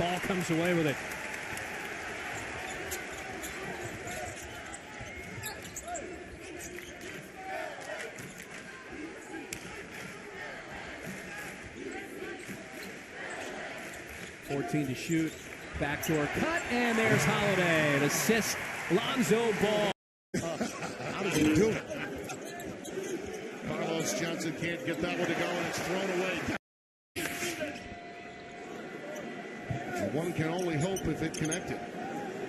Ball comes away with it. .14 to shoot. Backdoor cut, and there's Holiday. An assist. Lonzo Ball. How does he do it? Carlos Johnson can't get that one to go, and it's thrown away. One can only hope if it connected.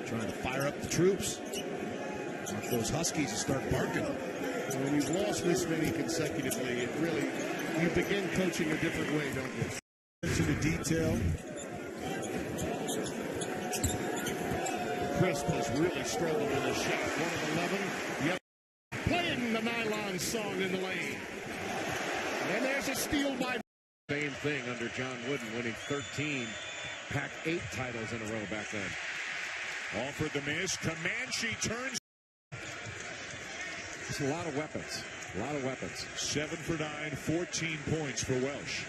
Trying to fire up the troops. Want those Huskies to start barking. When you've lost this many consecutively, it really, you begin coaching a different way, don't you? To the detail. Crisp has really struggled in this shot. 1 of 11. Yep. Playing the nylon song in the lane. And there's a steal by. Same thing under John Wooden, winning 13 Pac-8 titles in a row back then. Offered the miss. Comanche turns. It's a lot of weapons. A lot of weapons. 7 for 9, 14 points for Welsh.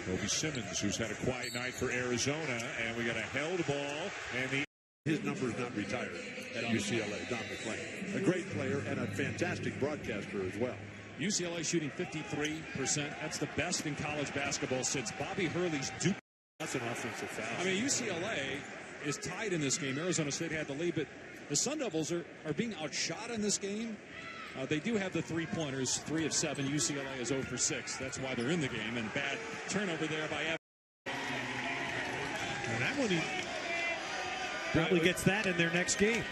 Kobe Simmons, who's had a quiet night for Arizona, and we got a held ball, and his number's not retired at UCLA. Don McClain, a great player and a fantastic broadcaster as well. UCLA shooting 53%. That's the best in college basketball since Bobby Hurley's Duke. That's an offensive foul. I mean, UCLA is tied in this game. Arizona State had the lead, but the Sun Devils are being outshot in this game. They do have the three-pointers, 3 of 7. UCLA is 0 for 6. That's why they're in the game. And bad turnover there by Evans. And that one, he probably gets that in their next game.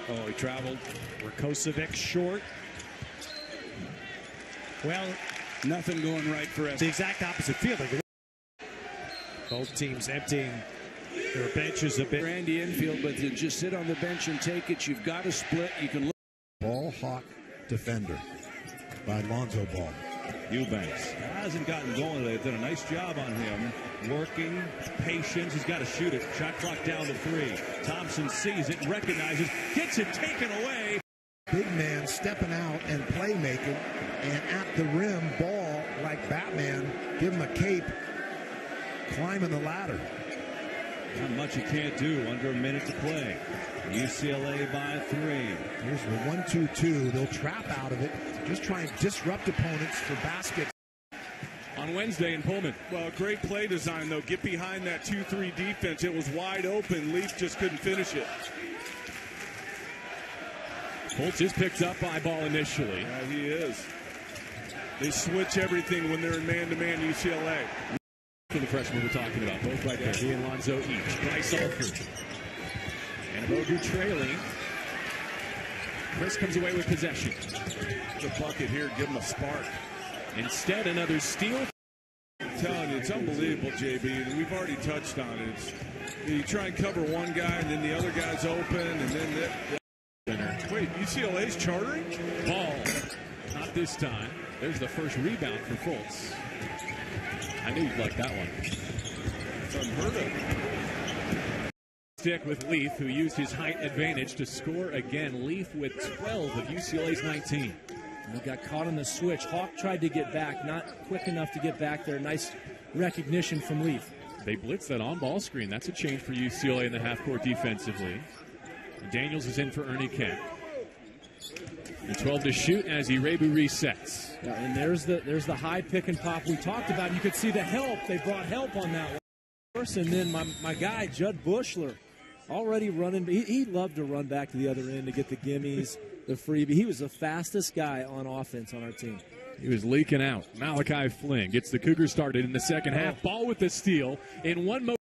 Oh, he traveled. Rakocevic short. Well, nothing going right for us. The exact opposite field. Both teams emptying their benches a bit. Randy infield, but to just sit on the bench and take it, you've got to split. You can look. Ball hawk defender by Lonzo Ball. Eubanks hasn't gotten going. They've done a nice job on him. Working, patience. He's got to shoot it. Shot clock down to 3. Thompson sees it, recognizes, gets it taken away. Big man stepping out and playmaking, and at the rim, Ball like Batman, give him a cape, climbing the ladder. Not much you can't do under a minute to play. UCLA by 3. Here's the 1-2-2. They'll trap out of it. Just try and disrupt opponents for baskets. On Wednesday in Pullman. Well, great play design, though. Get behind that 2-3 defense. It was wide open. Leaf just couldn't finish it. Holtz is picked up by Ball initially. Yeah, he is. They switch everything when they're in man-to-man UCLA. For the freshmen we're talking about, both right there. He and Lonzo each. Bryce Alford. And Bogu trailing. Chris comes away with possession. The bucket here, give him a spark. Instead, another steal. I'm telling you, it's unbelievable, JB. We've already touched on it. You try and cover one guy, and then the other guy's open, and then wait, UCLA's chartering? Ball. Not this time. There's the first rebound for Fultz. I knew you'd like that one. It's unheard of. Stick with Leaf, who used his height advantage to score again. Leaf with 12 of UCLA's 19. And he got caught on the switch. Hawk tried to get back, not quick enough to get back there. Nice recognition from Leaf. They blitzed that on-ball screen. That's a change for UCLA in the half-court defensively. Daniels is in for Ernie Kent. And 12 to shoot as Irebu resets. Yeah, and there's the high pick and pop we talked about. You could see the help. They brought help on that one. And then my guy, Judd Bushler, already running. He loved to run back to the other end to get the gimmies, the freebie. He was the fastest guy on offense on our team. He was leaking out. Malachi Flynn gets the Cougars started in the second half. Ball with the steal in one motion.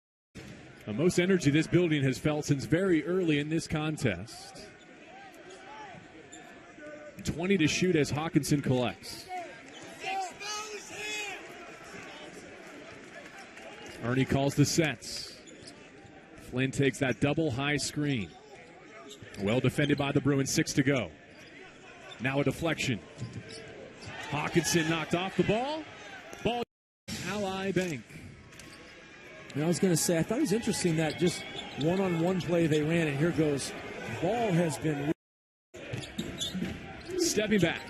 The most energy this building has felt since very early in this contest. 20 to shoot as Hawkinson collects. Ernie calls the sets. Flynn takes that double high screen. Well defended by the Bruins, 6 to go. Now a deflection. Hawkinson knocked off the ball. Ball, Ally Bank. And I was going to say, I thought it was interesting that just one-on-one play they ran, and here goes. Ball has been... Stepping back.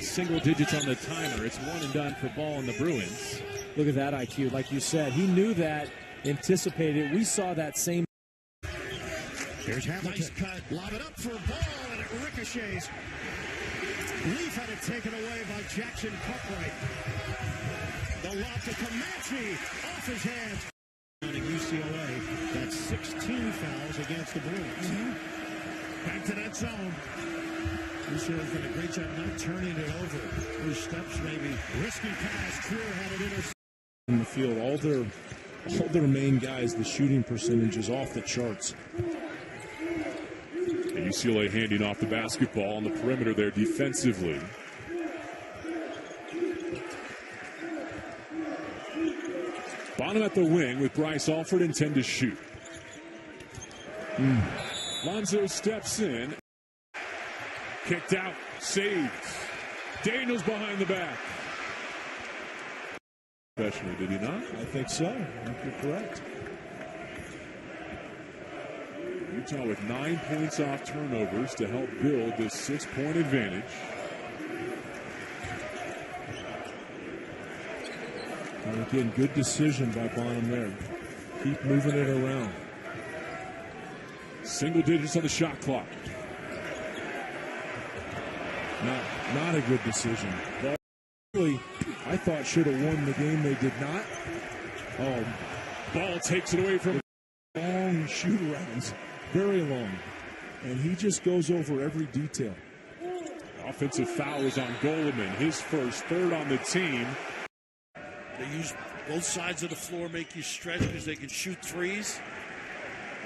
Single digits on the timer. It's one and done for Ball and the Bruins. Look at that IQ. Like you said, he knew that, anticipated it. We saw that same. Here's Hamilton. Nice cut. Lob it up for Ball, and it ricochets. Leaf had it taken away by Jackson Cutright. The lob to Comanche off his hands. UCLA, that's 16 fouls against the Bruins. Back to that zone. UCLA's done a great job not turning it over. 2 steps maybe. Risky pass. Trier had it intercepted. In the field, all their main guys, the shooting percentage is off the charts. And UCLA handing off the basketball on the perimeter there defensively. Bottom at the wing with Bryce Alford and 10 to shoot. Lonzo steps in. Kicked out. Saves. Daniels behind the back. Professionally, did he not? I think so. I think you're correct. Utah with 9 points off turnovers to help build this 6-point advantage. And again, good decision by Bonham there. Keep moving it around. Single digits on the shot clock. Not a good decision. Really, I thought should have won the game. They did not. Oh, Ball takes it away from long shoot arounds, very long, and he just goes over every detail. Offensive foul is on Goleman, his first, third on the team. They use both sides of the floor, make you stretch because they can shoot threes.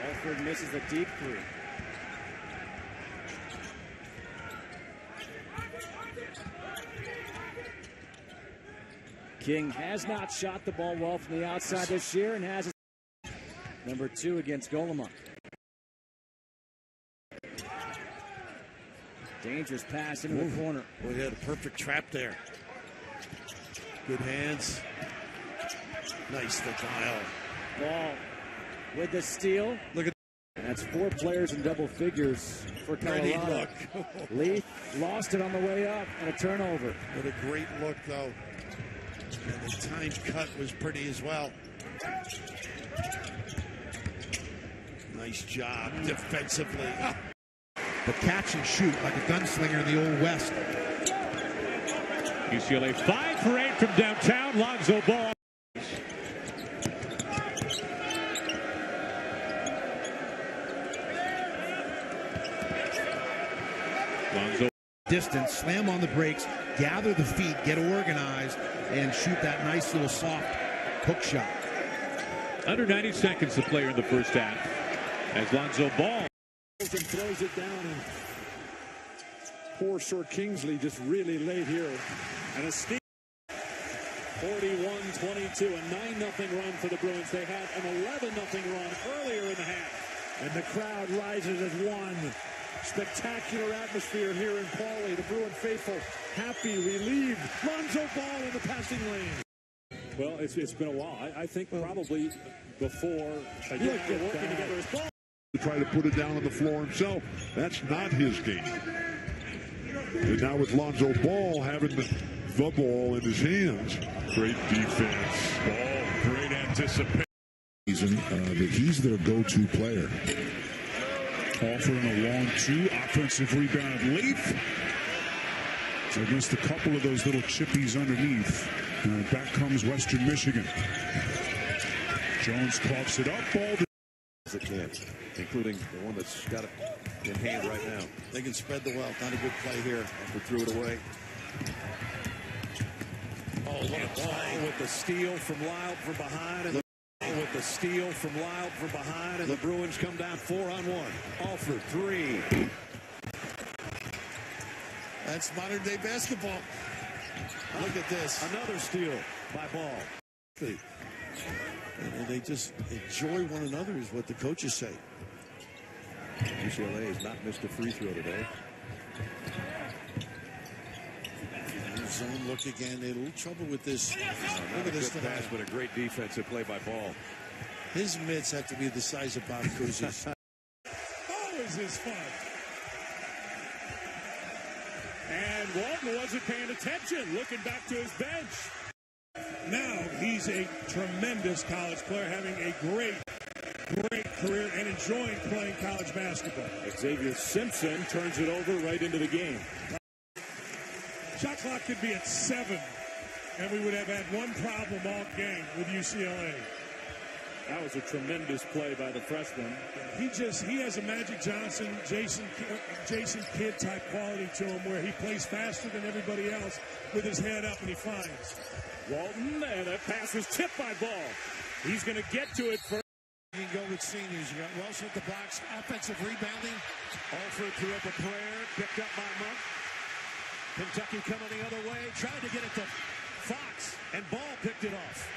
Alford misses a deep 3. King has not shot the ball well from the outside this year and has number 2 against Goleman. Dangerous pass into the corner. Boy, he had a perfect trap there. Good hands. Nice to dial. Ball with the steal. Look at that's 4 players in double figures for Colorado. Leaf lost it on the way up and a turnover. What a great look, though. And the timed cut was pretty as well. Nice job defensively. But catch and shoot like a gunslinger in the Old West. UCLA 5 for 8 from downtown. Lonzo Ball. Lonzo. Distance, slam on the brakes, gather the feet, get organized, and shoot that nice little soft hook shot. Under 90 seconds to play in the first half. As Lonzo Ball And throws it down, and poor short Kingsley just really late here. And a steal. 41-22, a 9-0 run for the Bruins. They had an 11-0 run earlier in the half. And the crowd rises as one. Spectacular atmosphere here in Pauley. The Bruin faithful happy, relieved. Lonzo Ball in the passing lane. Well, it's been a while. I think probably before they're working together as ball. To try to put it down on the floor himself. That's not his game. And now with Lonzo Ball having the ball in his hands. Great defense. Ball, great anticipation. That he's their go-to player. Offering a long 2, offensive rebound. Leaf against a couple of those little chippies underneath. And back comes Western Michigan. Jones coughs it up. Ball. As it can, including the one that's got it in hand right now. They can spread the wealth. Not a good play here. They threw it away. Oh, what a play with the steal from Loud from behind. And with the steal from Loud from behind, and the Bruins come down 4-on-1. Alford 3. That's modern day basketball. Look at this. Another steal by Ball. And they just enjoy one another is what the coaches say. UCLA has not missed a free throw today. Zone look again. They had a little trouble with this. Look at this pass, but a great defensive play by Ball. His mitts have to be the size of Bob Cousy's. Always is fun. And Walton wasn't paying attention, looking back to his bench. Now he's a tremendous college player, having a great career and enjoying playing college basketball. Xavier Simpson turns it over right into the game. Shot clock could be at 7, and we would have had one problem all game with UCLA. That was a tremendous play by the freshman. He has a Magic Johnson, Jason Kidd type quality to him where he plays faster than everybody else with his head up and he finds. Walton, and that pass was tipped by Ball. He's going to get to it first. You can go with seniors. You got Welsh at the box, offensive rebounding. Alford threw up a prayer, picked up by Monk. Kentucky coming the other way, tried to get it to Fox, and Ball picked it off.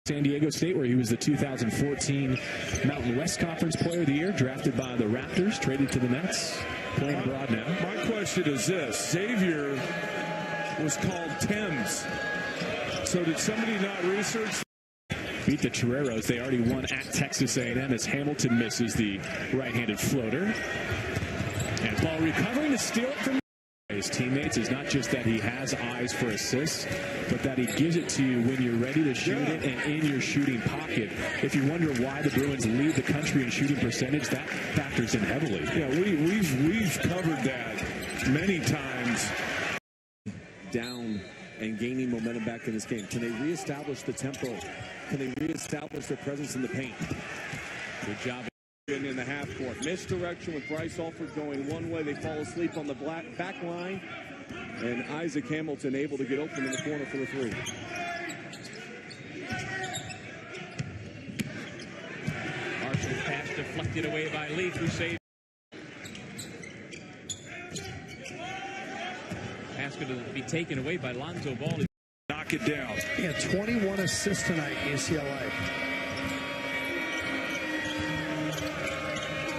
San Diego State, where he was the 2014 Mountain West Conference Player of the Year, drafted by the Raptors, traded to the Nets, playing abroad now. My question is this. Xavier was called Thames. So did somebody not research? Beat the Toreros. They already won at Texas A&M as Hamilton misses the right-handed floater. And Ball recovering to steal it from his teammates. Is not just that he has eyes for assists, but that he gives it to you when you're ready to shoot it and in your shooting pocket. If you wonder why the Bruins lead the country in shooting percentage, that factors in heavily. Yeah, we've covered that many times. Down and gaining momentum back in this game. Can they reestablish the tempo? Can they reestablish their presence in the paint? Good job in the half court. Misdirection with Bryce Alford going one way. They fall asleep on the back line. And Isaac Hamilton able to get open in the corner for the three. Marshall's pass deflected away by Leaf, who saved. Pass going to be taken away by Lonzo Ball. Knock it down. He had 21 assists tonight, UCLA.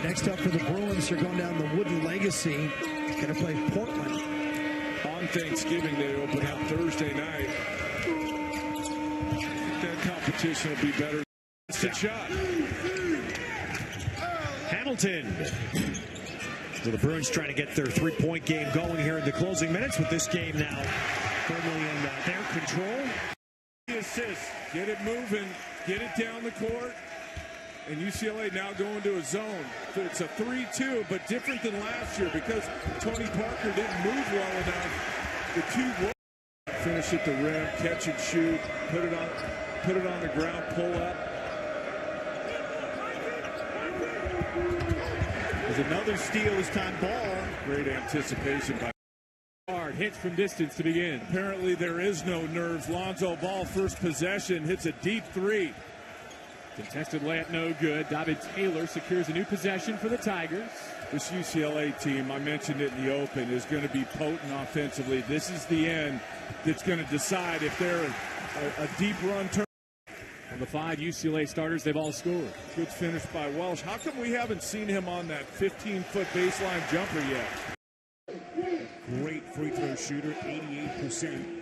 Next up for the Bruins, they're going down the Wooden Legacy. Going to play Portland. On Thanksgiving, they open up Thursday night. That competition will be better. It's a shot. Hamilton. So the Bruins trying to get their three-point game going here in the closing minutes with this game now firmly in their control. Assist. Get it moving. Get it down the court. And UCLA now going to a zone. So it's a 3-2, but different than last year because Tony Parker didn't move well enough. The two finish at the rim, catch and shoot, put it on the ground, pull up. There's another steal this time. Ball. Great anticipation by Hard hits from distance to begin. Apparently there is no nerves. Lonzo Ball, first possession, hits a deep three. Contested layup, no good. David Taylor secures a new possession for the Tigers. This UCLA team, I mentioned it in the open, is going to be potent offensively. This is the end that's going to decide if they're a deep run turn. On the 5 UCLA starters, they've all scored. Good finish by Welsh. How come we haven't seen him on that 15-foot baseline jumper yet? Great free throw shooter, 88%.